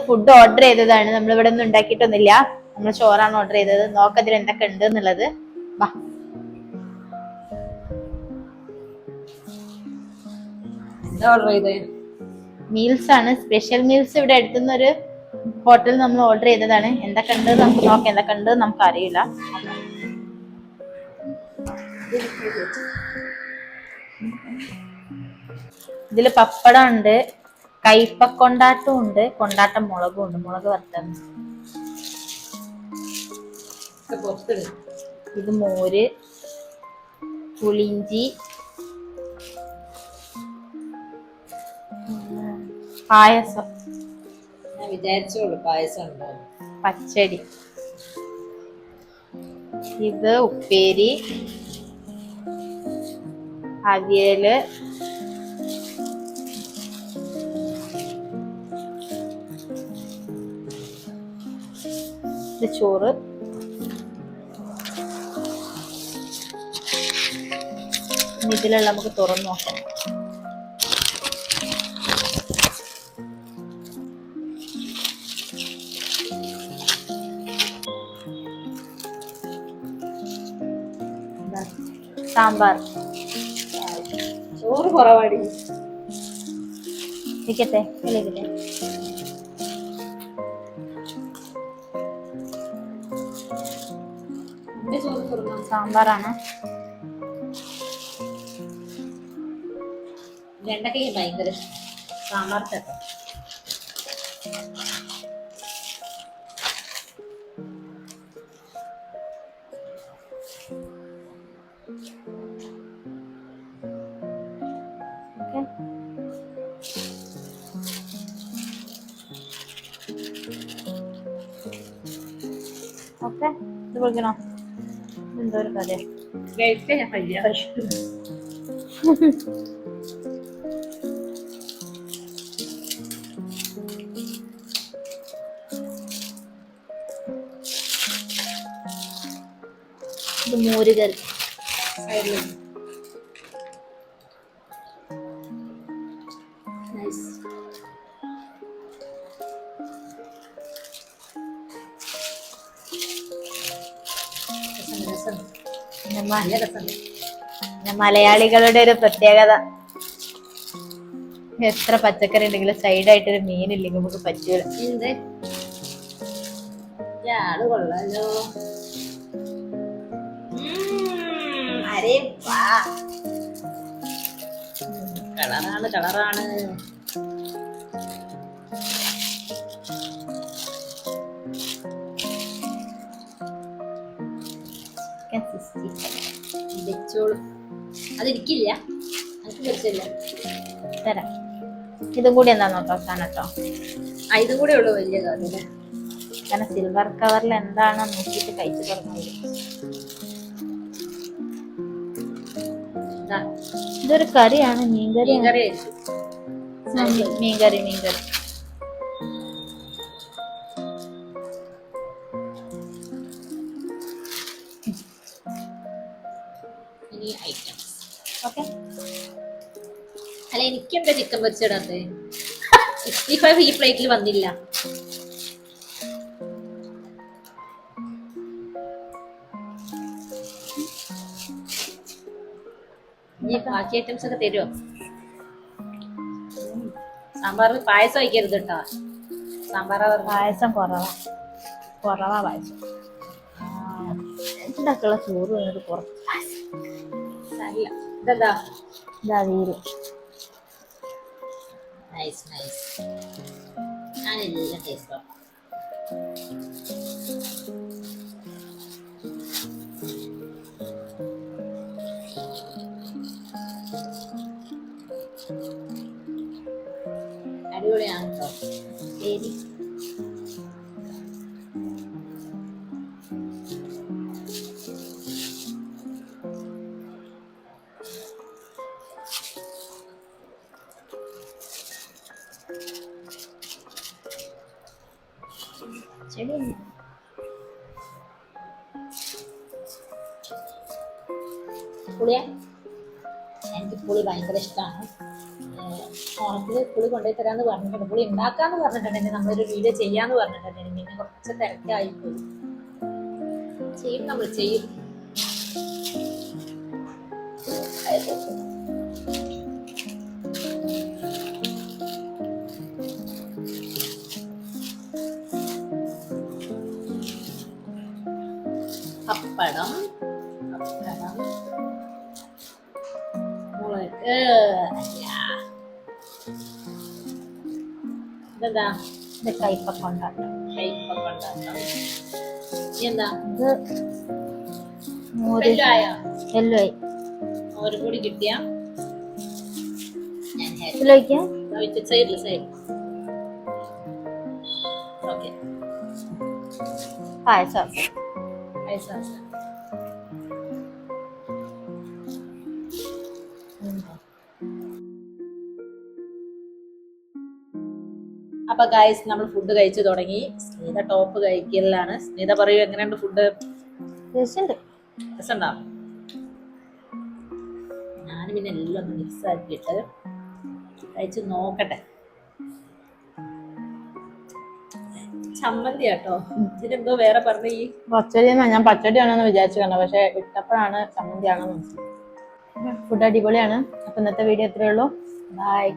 Food order ചെയ്തതാണ്. നമ്മൾ ഇവിടെ ഒന്നും ഉണ്ടാക്കിയിട്ടൊന്നുമില്ല. നമ്മൾ ചോറാണ് ഓർഡർ ചെയ്തത്. നോക്കതിൽ എന്തൊക്കെ ഉണ്ട് എന്നുള്ളത്. മീൽസ് ആണ്, സ്പെഷ്യൽ മീൽസ്. ഇവിടെ അടുത്തുനിന്ന് ഒരു ഹോട്ടലിൽ നമ്മൾ ഓർഡർ ചെയ്തതാണ്. എന്തൊക്കെ ഉണ്ട് നമുക്ക് നോക്കാം. എന്തൊക്കെ ഉണ്ട് നമുക്ക് അറിയില്ല. ഇതില് പപ്പടം ഉണ്ട്, കൈപ്പക്കൊണ്ടാട്ടം ഉണ്ട്, കൊണ്ടാട്ടം മുളകും ഉണ്ട്, മുളക് വറുത്തത്. ഇത് മോര്, പുളിഞ്ചി, പായസം. വിചാരിച്ചോളൂ പായസം ഉണ്ടാവും. പച്ചടി. ഇത് ഉപ്പേരി, അവിയല്, ഇത് ചോറ്, ഇതിലുള്ള നമുക്ക് തുറന്നു നോക്കാം. സാമ്പാർ. ചോറ് കുറവാടി. ഇരിക്കട്ടെ, ഇരിക്കട്ടെ. സാമ്പാറാണ്. വെണ്ടയ്ക്ക ഭയങ്കര സാമ്പാർ ചേട്ടൻ. ഓക്കെ, ഇത് വിളിക്കണോ? എന്തോ ഒരു കഥ. ഇത് മോര് കറി. മലയാളികളുടെ ഒരു പ്രത്യേകത, എത്ര പച്ചക്കറി ഉണ്ടെങ്കിലും സൈഡായിട്ടൊരു മീനില്ലെങ്കിൽ നമുക്ക് പറ്റൂല. കൊള്ളാലോ. കളറാണ് കളറാണ്. അതിരിക്കില്ല, തരാം. ഇതും കൂടി എന്താ നോക്കാം അവസാനം കേട്ടോ. ഇതും കൂടെ ഉള്ളു വലിയ കവറില്. കാരണം സിൽവർ കവറിൽ എന്താണോ നോക്കിയിട്ട് കഴിച്ചു തുടങ്ങുന്നത്. ഇതൊരു കറിയാണ്, മീൻകറി. മീൻകറി. ഓക്കെ. അല്ല, എനിക്കെന്താ ചിക്കൻ പൊരിച്ചിടാത്തത്? 65 ഈ പ്ലേറ്റിൽ വന്നില്ല. ബാക്കി ഐറ്റംസ് ഒക്കെ തരുമോ? സാമ്പാറിൽ പായസം വയ്ക്കരുത് കേട്ടോ. പായസം കുറവാ പായസം. ഉണ്ടാക്കുള്ള ചോറ് വന്നിട്ട് കുറച്ച് ഇതെന്താ? വീര്. ഞാനെല്ലാം ടേസ്റ്റ്. അടിപൊളിയാണ് കേട്ടോ. ശരി. പുളിയാ? എനിക്ക് പുളി ഭയങ്കര ഇഷ്ടമാണ്. ഓണത്തിൽ പുളി കൊണ്ടുപോയി തരാമെന്ന് പറഞ്ഞിട്ടുണ്ട്. പുളി ഉണ്ടാക്കാന്ന് പറഞ്ഞിട്ടുണ്ടെങ്കിൽ നമ്മളൊരു വീഡിയോ ചെയ്യാന്ന് പറഞ്ഞിട്ടുണ്ടെങ്കിൽ പിന്നെ കുറച്ച് തിരക്കായിപ്പോയി. ചെയ്യും, നമ്മൾ ചെയ്യും. പപ്പടം, മുളക്, ഇതെന്താ? ഇത് കയ്പൊക്കെ ഉണ്ടാക്കാം. കയ്പൊക്കെ ഉണ്ടാക്കാം. എന്താ ഇത് മോര് വെള്ളമായോ? എല്ലുമായി മോരും കൂടി കിട്ടിയ ഞാൻ ഇതിലൊഴിക്കാം. Side okay. പായസം അപ്പൊ ഗൈസ് നമ്മൾ ഫുഡ് കഴിച്ചു തുടങ്ങി. സ്നേഹ ടോപ്പ് കഴിക്കലാണ്. സ്നേഹ പറയൂ, എങ്ങനെയുണ്ട് ഫുഡ്? രസമുണ്ട്. രസമുണ്ടോ? ഞാൻ പിന്നെ എല്ലാം ഒന്ന് മിക്സ് ആക്കിയിട്ട് കഴിച്ച് നോക്കട്ടെ. ചമ്മന്തി കേട്ടോ. ഇതിനെന്തോ വേറെ പറഞ്ഞ ഈ പച്ചടിയെന്നാ ഞാൻ പച്ചടിയാണെന്ന് വിചാരിച്ചു കണ്ടോ, പക്ഷെ ഇട്ടപ്പോഴാണ് ചമ്മന്തിയാണെന്ന് മനസ്സിലായി. ഫുഡ് അടിപൊളിയാണ്. അപ്പൊ ഇന്നത്തെ വീഡിയോ ഇത്രയേ ഉള്ളൂ. ബൈ.